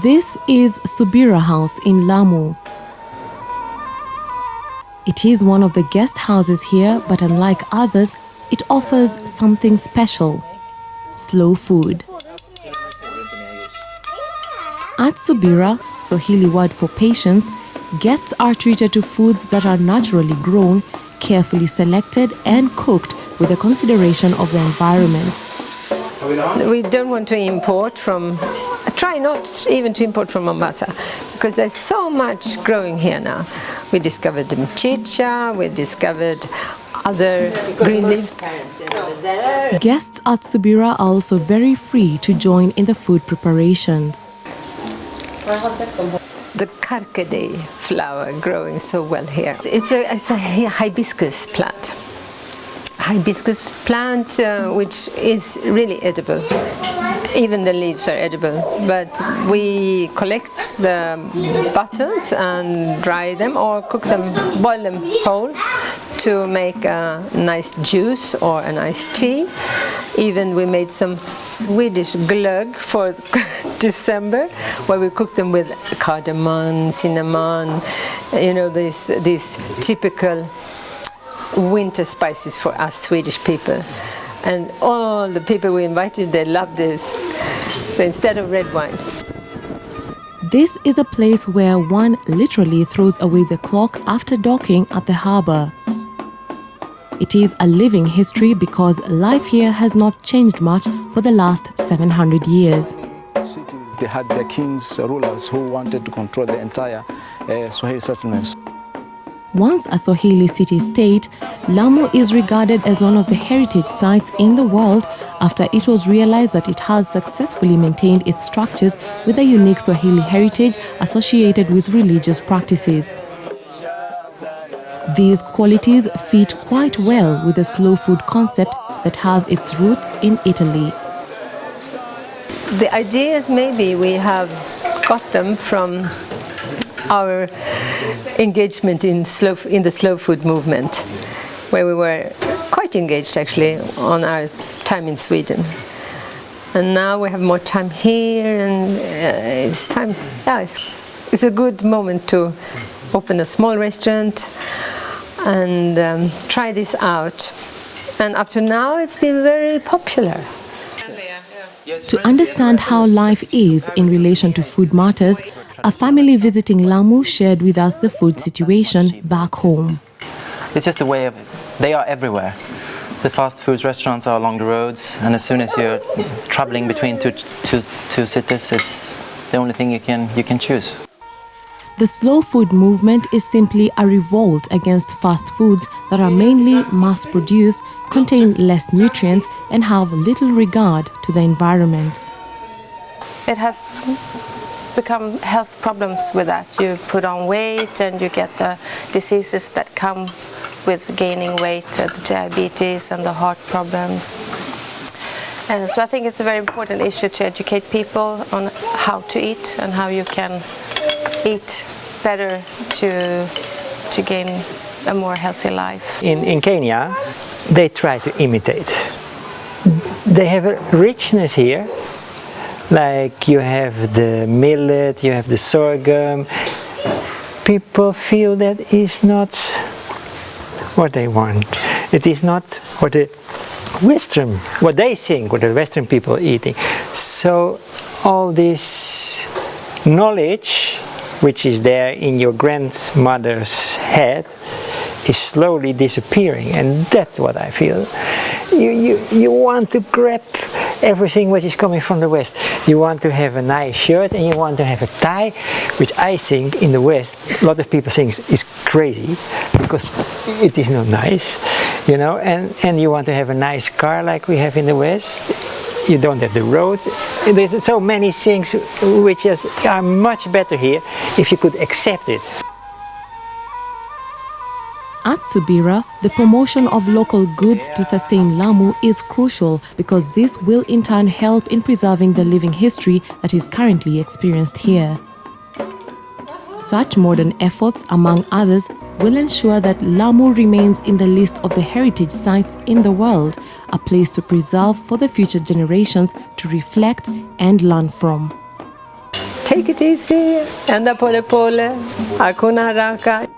This is Subira House in Lamu. It is one of the guest houses here, but unlike others, it offers something special: slow food. At Subira, Swahili word for patience, guests are treated to foods that are naturally grown, carefully selected and cooked with a consideration of the environment. We don't want to import from, try not even to import from Mombasa, because there's so much growing here now. We discovered the mchicha, we discovered other green leaves. Guests at Subira are also very free to join in the food preparations. The karkade flower growing so well here. It's a hibiscus plant. Hibiscus plant which is really edible. Even the leaves are edible, but we collect the buttons and dry them or cook them, boil them whole to make a nice juice or a nice tea. Even we made some Swedish glögg for December, where we cook them with cardamom, cinnamon, you know, these typical winter spices for us Swedish people. And all the people we invited, they love this. So instead of red wine. This is a place where one literally throws away the clock after docking at the harbour. It is a living history because life here has not changed much for the last 700 years. They had their kings, rulers who wanted to control the entire Swahili settlements. Once a Swahili city-state, Lamu is regarded as one of the heritage sites in the world after it was realized that it has successfully maintained its structures with a unique Swahili heritage associated with religious practices. These qualities fit quite well with the slow food concept that has its roots in Italy. The ideas, maybe we have got them from our engagement in the slow food movement, where we were quite engaged actually on our time in Sweden. And now we have more time here, and it's time, yeah, it's a good moment to open a small restaurant and try this out. And up to now it's been very popular. To understand how life is in relation to food matters, a family visiting Lamu shared with us the food situation back home. It's just a way of, they are everywhere. The fast food restaurants are along the roads, and as soon as you're traveling between two cities, it's the only thing you can choose. The slow food movement is simply a revolt against fast foods that are mainly mass-produced, contain less nutrients, and have little regard to the environment. It has become health problems with that. You put on weight and you get the diseases that come with gaining weight, the diabetes and the heart problems. And so I think it's a very important issue to educate people on how to eat and how you can eat better to gain a more healthy life. In Kenya, they try to imitate. They have a richness here, like you have the millet, you have the sorghum. People feel that is not what they want. It is not what the what they think, what the Western people are eating. So all this knowledge, which is there in your grandmother's head, is slowly disappearing, and that's what I feel. You want to grab everything which is coming from the West. You want to have a nice shirt and you want to have a tie, which I think in the West a lot of people think is crazy because it is not nice, you know, and you want to have a nice car like we have in the West. You don't have the roads. There's so many things which are much better here if you could accept it. At Subira, the promotion of local goods to sustain Lamu is crucial because this will in turn help in preserving the living history that is currently experienced here. Such modern efforts, among others, will ensure that Lamu remains in the list of the heritage sites in the world, a place to preserve for the future generations to reflect and learn from. Take it easy, anda pole pole, hakuna haraka.